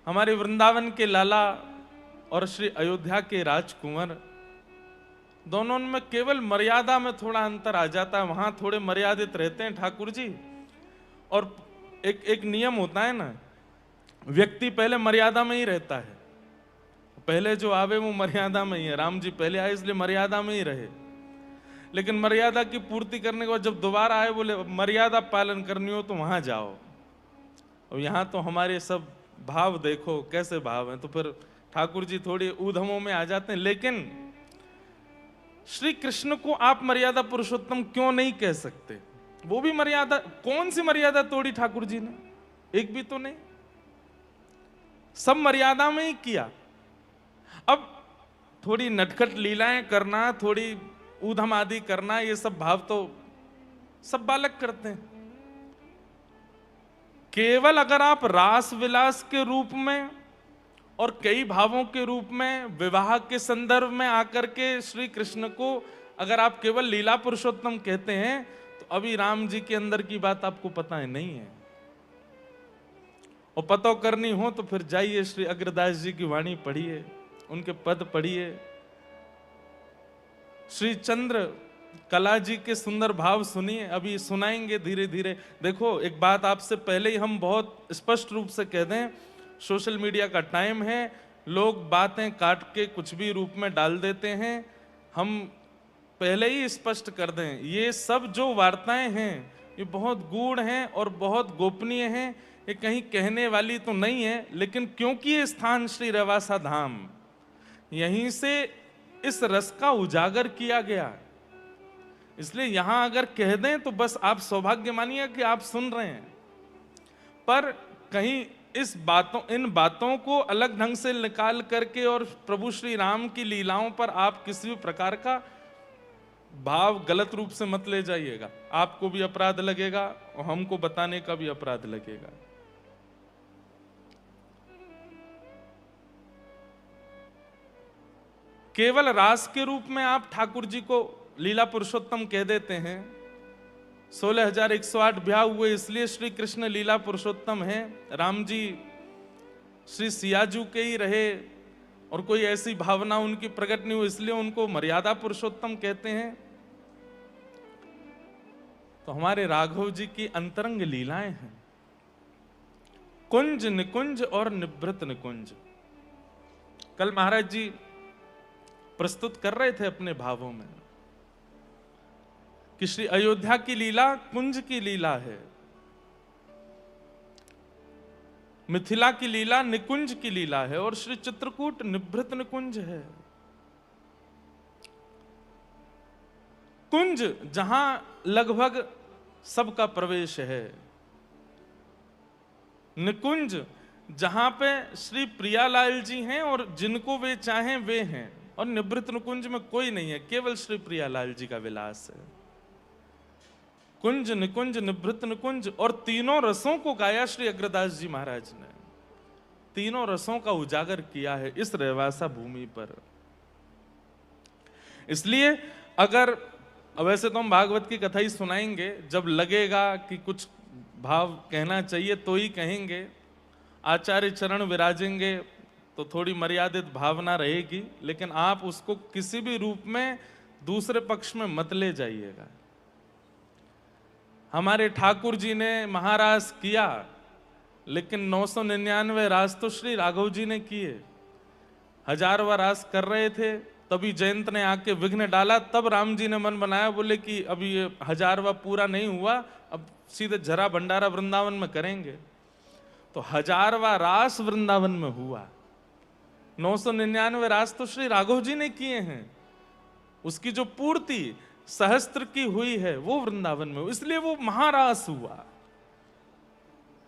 हमारे वृंदावन के लाला और श्री अयोध्या के राजकुंवर, दोनों में केवल मर्यादा में थोड़ा अंतर आ जाता है। वहां थोड़े मर्यादित रहते हैं ठाकुर जी, और एक एक नियम होता है ना, व्यक्ति पहले मर्यादा में ही रहता है। पहले जो आवे वो मर्यादा में ही है। राम जी पहले आए इसलिए मर्यादा में ही रहे, लेकिन मर्यादा की पूर्ति करने के बाद जब दोबारा आए बोले मर्यादा पालन करनी हो तो वहां जाओ। और यहाँ तो हमारे सब भाव देखो कैसे भाव हैं, तो फिर ठाकुर जी थोड़ी ऊधमों में आ जाते हैं। लेकिन श्री कृष्ण को आप मर्यादा पुरुषोत्तम क्यों नहीं कह सकते? वो भी मर्यादा, कौन सी मर्यादा तोड़ी ठाकुर जी ने? एक भी तो नहीं, सब मर्यादा में ही किया। अब थोड़ी नटखट लीलाएं करना, थोड़ी ऊधम आदि करना, ये सब भाव तो सब बालक करते हैं। केवल अगर आप रास विलास के रूप में और कई भावों के रूप में विवाह के संदर्भ में आकर के श्री कृष्ण को अगर आप केवल लीला पुरुषोत्तम कहते हैं, तो अभी राम जी के अंदर की बात आपको पता है नहीं है। और पता करनी हो तो फिर जाइए श्री अग्रदास जी की वाणी पढ़िए, उनके पद पढ़िए, श्री चंद्र कला जी के सुंदर भाव सुनिए। अभी सुनाएंगे धीरे धीरे। देखो एक बात आपसे पहले ही हम बहुत स्पष्ट रूप से कह दें, सोशल मीडिया का टाइम है, लोग बातें काट के कुछ भी रूप में डाल देते हैं। हम पहले ही स्पष्ट कर दें, ये सब जो वार्ताएं हैं ये बहुत गूढ़ हैं और बहुत गोपनीय हैं। ये कहीं कहने वाली तो नहीं है, लेकिन क्योंकि ये स्थान श्री रवासा धाम, यहीं से इस रस का उजागर किया गया, इसलिए यहां अगर कह दें तो बस आप सौभाग्य मानिए कि आप सुन रहे हैं। पर कहीं इन बातों को अलग ढंग से निकाल करके और प्रभु श्री राम की लीलाओं पर आप किसी भी प्रकार का भाव गलत रूप से मत ले जाइएगा। आपको भी अपराध लगेगा और हमको बताने का भी अपराध लगेगा। केवल रास के रूप में आप ठाकुर जी को लीला पुरुषोत्तम कह देते हैं। 16,108 ब्याह हुए इसलिए श्री कृष्ण लीला पुरुषोत्तम हैं। राम जी श्री सियाजू के ही रहे और कोई ऐसी भावना उनकी प्रकट नहीं हुई, इसलिए उनको मर्यादा पुरुषोत्तम कहते हैं। तो हमारे राघव जी की अंतरंग लीलाएं हैं, कुंज निकुंज और निभृत निकुंज। कल महाराज जी प्रस्तुत कर रहे थे अपने भावों में कि श्री अयोध्या की लीला कुंज की लीला है, मिथिला की लीला निकुंज की लीला है, और श्री चित्रकूट निभृत निकुंज है। कुंज जहां लगभग सबका प्रवेश है, निकुंज जहां पे श्री प्रियालाल जी हैं और जिनको वे चाहें वे हैं, और निभृत निकुंज में कोई नहीं है, केवल श्री प्रियालाल जी का विलास है। कुंज निकुंज निभृत निकुंज, और तीनों रसों को गाया श्री अग्रदास जी महाराज ने, तीनों रसों का उजागर किया है इस रेवासा भूमि पर। इसलिए अगर वैसे तो हम भागवत की कथा ही सुनाएंगे, जब लगेगा कि कुछ भाव कहना चाहिए तो ही कहेंगे। आचार्य चरण विराजेंगे तो थोड़ी मर्यादित भावना रहेगी, लेकिन आप उसको किसी भी रूप में दूसरे पक्ष में मत ले जाइएगा। हमारे ठाकुर जी ने महारास किया, लेकिन 999 रास तो श्री राघव जी ने किए। 1000वां रास कर रहे थे, तभी जयंत ने आके विघ्न डाला, तब राम जी ने मन बनाया, बोले कि अभी ये 1000वां पूरा नहीं हुआ, अब सीधे जरा भंडारा वृंदावन में करेंगे। तो 1000वां रास वृंदावन में हुआ, 999 रास तो श्री राघव जी ने किए हैं। उसकी जो पूर्ति सहस्त्र की हुई है वो वृंदावन में, इसलिए वो महारास हुआ।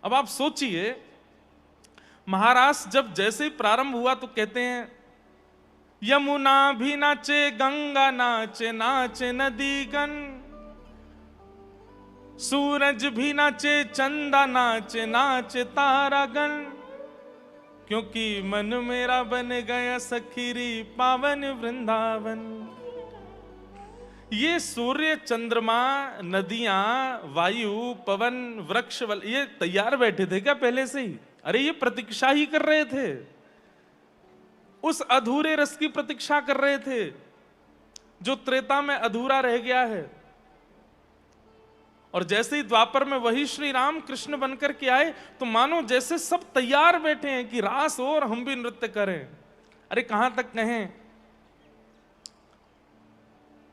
अब आप सोचिए, महारास जब जैसे ही प्रारंभ हुआ तो कहते हैं यमुना भी नाचे, गंगा नाचे, नाचे नदीगण, सूरज भी नाचे, चंदा नाचे, नाचे तारागण, क्योंकि मन मेरा बन गया सखीरी पावन वृंदावन। ये सूर्य, चंद्रमा, नदियां, वायु, पवन, वृक्ष, ये तैयार बैठे थे क्या पहले से ही? अरे ये प्रतीक्षा ही कर रहे थे, उस अधूरे रस की प्रतीक्षा कर रहे थे जो त्रेता में अधूरा रह गया है। और जैसे ही द्वापर में वही श्री राम कृष्ण बनकर के आए तो मानो जैसे सब तैयार बैठे हैं कि रास हो और हम भी नृत्य करें। अरे कहां तक कहें,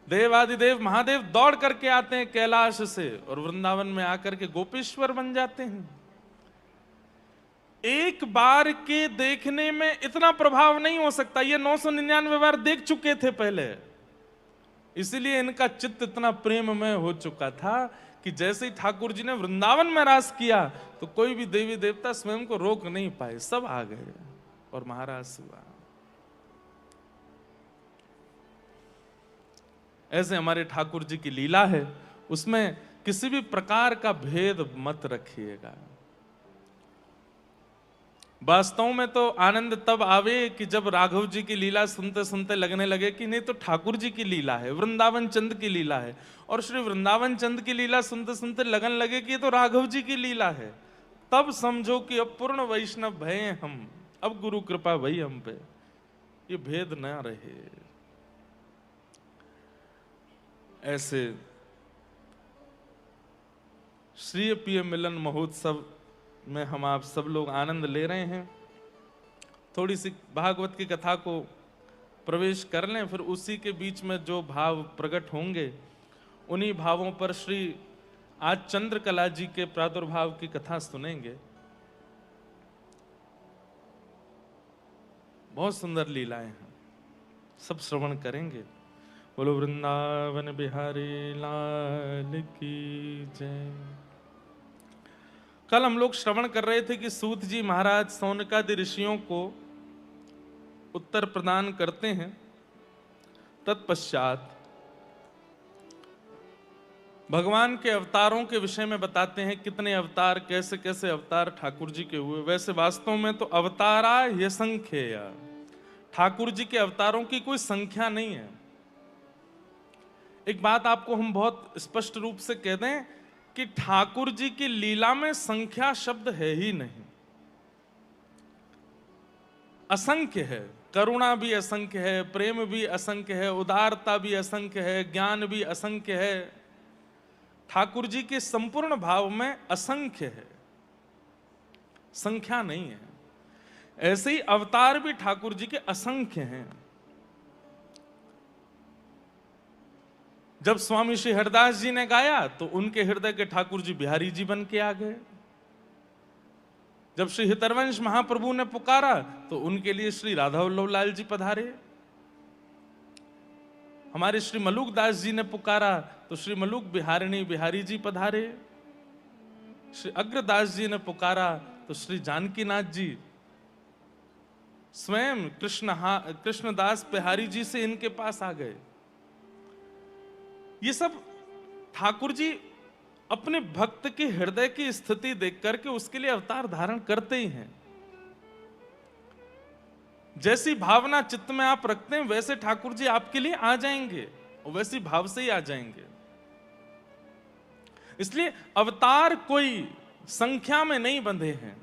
देवादिदेव महादेव दौड़ करके आते हैं कैलाश से और वृंदावन में आकर के गोपेश्वर बन जाते हैं। एक बार के देखने में इतना प्रभाव नहीं हो सकता, ये 999 बार देख चुके थे पहले, इसीलिए इनका चित्त इतना प्रेममय हो चुका था कि जैसे ही ठाकुर जी ने वृंदावन में रास किया तो कोई भी देवी देवता स्वयं को रोक नहीं पाए, सब आ गए और महाराज हुआ। ऐसे हमारे ठाकुर जी की लीला है, उसमें किसी भी प्रकार का भेद मत रखिएगा। वास्तव में तो आनंद तब आवे कि जब राघव जी की लीला सुनते सुनते लगने लगे कि नहीं तो ठाकुर जी की लीला है, वृंदावन चंद की लीला है, और श्री वृंदावन चंद की लीला सुनते सुनते लगन लगे कि ये तो राघव जी की लीला है, तब समझो कि अब पूर्ण वैष्णव भय हम, अब गुरु कृपा भई हम पे, ये भेद न रहे। ऐसे श्री प्रिय मिलन महोत्सव में हम आप सब लोग आनंद ले रहे हैं। थोड़ी सी भागवत की कथा को प्रवेश कर लें, फिर उसी के बीच में जो भाव प्रकट होंगे उन्हीं भावों पर श्री आज चंद्रकला जी के प्रादुर्भाव की कथा सुनेंगे। बहुत सुंदर लीलाएं हैं, सब श्रवण करेंगे। बोलो वृंदावन बिहारी लाल की जय। कल हम लोग श्रवण कर रहे थे कि सूत जी महाराज सौनकादि ऋषियों को उत्तर प्रदान करते हैं। तत्पश्चात भगवान के अवतारों के विषय में बताते हैं, कितने अवतार, कैसे कैसे अवतार ठाकुर जी के हुए। वैसे वास्तव में तो अवतारा असंख्येय, ठाकुर जी के अवतारों की कोई संख्या नहीं है। एक बात आपको हम बहुत स्पष्ट रूप से कह दें कि ठाकुर जी की लीला में संख्या शब्द है ही नहीं, असंख्य है। करुणा भी असंख्य है, प्रेम भी असंख्य है, उदारता भी असंख्य है, ज्ञान भी असंख्य है। ठाकुर जी के संपूर्ण भाव में असंख्य है, संख्या नहीं है। ऐसे ही अवतार भी ठाकुर जी के असंख्य हैं। जब स्वामी श्री हरदास जी ने गाया तो उनके हृदय के ठाकुर जी बिहारी जी बन के आ गए। जब श्री हितरवंश महाप्रभु ने पुकारा तो उनके लिए श्री राधा वल्लभ लाल जी पधारे। हमारे श्री मलुक दास जी ने पुकारा तो श्री मलुक बिहारिणी बिहारी जी पधारे। श्री अग्रदास जी ने पुकारा तो श्री जानकीनाथ जी स्वयं कृष्णदास बिहारी जी से इनके पास आ गए। ये सब ठाकुर जी अपने भक्त के हृदय की स्थिति देख करके उसके लिए अवतार धारण करते ही हैं। जैसी भावना चित्त में आप रखते हैं वैसे ठाकुर जी आपके लिए आ जाएंगे और वैसी भाव से ही आ जाएंगे। इसलिए अवतार कोई संख्या में नहीं बंधे हैं,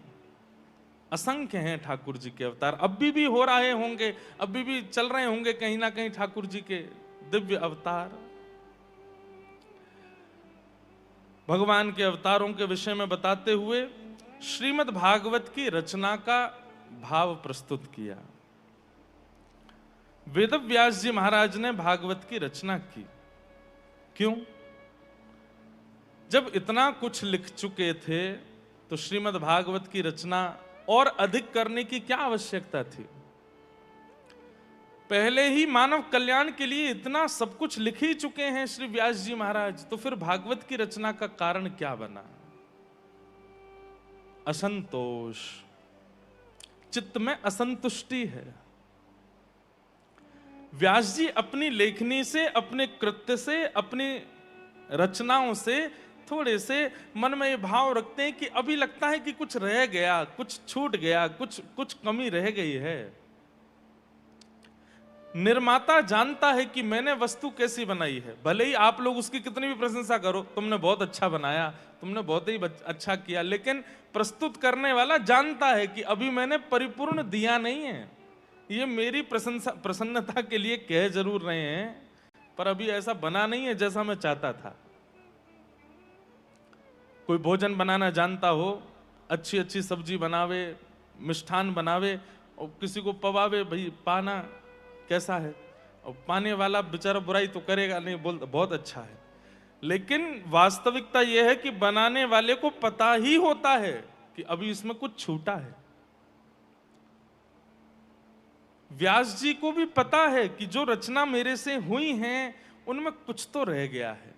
असंख्य हैं ठाकुर जी के अवतार। अभी भी हो रहे होंगे, अभी भी चल रहे होंगे कहीं ना कहीं ठाकुर जी के दिव्य अवतार। भगवान के अवतारों के विषय में बताते हुए श्रीमद् भागवत की रचना का भाव प्रस्तुत किया। वेदव्यास जी महाराज ने भागवत की रचना की। क्यों? जब इतना कुछ लिख चुके थे तो श्रीमद् भागवत की रचना और अधिक करने की क्या आवश्यकता थी? पहले ही मानव कल्याण के लिए इतना सब कुछ लिख ही चुके हैं श्री व्यास जी महाराज, तो फिर भागवत की रचना का कारण क्या बना? असंतोष, चित्त में असंतुष्टि है। व्यास जी अपनी लेखनी से, अपने कृत्य से, अपनी रचनाओं से थोड़े से मन में ये भाव रखते हैं कि अभी लगता है कि कुछ रह गया, कुछ छूट गया, कुछ कमी रह गई है। निर्माता जानता है कि मैंने वस्तु कैसी बनाई है, भले ही आप लोग उसकी कितनी भी प्रशंसा करो, तुमने बहुत अच्छा बनाया, तुमने बहुत ही अच्छा किया, लेकिन प्रस्तुत करने वाला जानता है कि अभी मैंने परिपूर्ण दिया नहीं है। ये मेरी प्रसन्नता के लिए कह जरूर रहे हैं, पर अभी ऐसा बना नहीं है जैसा मैं चाहता था। कोई भोजन बनाना जानता हो, अच्छी अच्छी सब्जी बनावे, मिष्ठान बनावे और किसी को पवावे, भाई पाना कैसा है, और पाने वाला बेचारा बुराई तो करेगा नहीं, बोल बहुत अच्छा है। लेकिन वास्तविकता यह है कि बनाने वाले को पता ही होता है कि अभी इसमें कुछ छूटा है। व्यास जी को भी पता है कि जो रचना मेरे से हुई हैं उनमें कुछ तो रह गया है,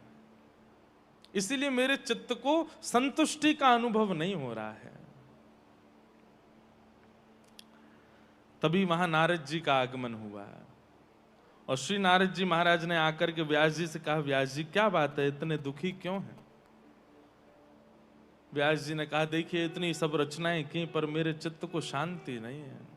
इसीलिए मेरे चित्त को संतुष्टि का अनुभव नहीं हो रहा है। तभी वहां नारद जी का आगमन हुआ और श्री नारद जी महाराज ने आकर के व्यास जी से कहा, व्यास जी क्या बात है, इतने दुखी क्यों हैं? व्यास जी ने कहा, देखिए इतनी सब रचनाएं की पर मेरे चित्त को शांति नहीं है।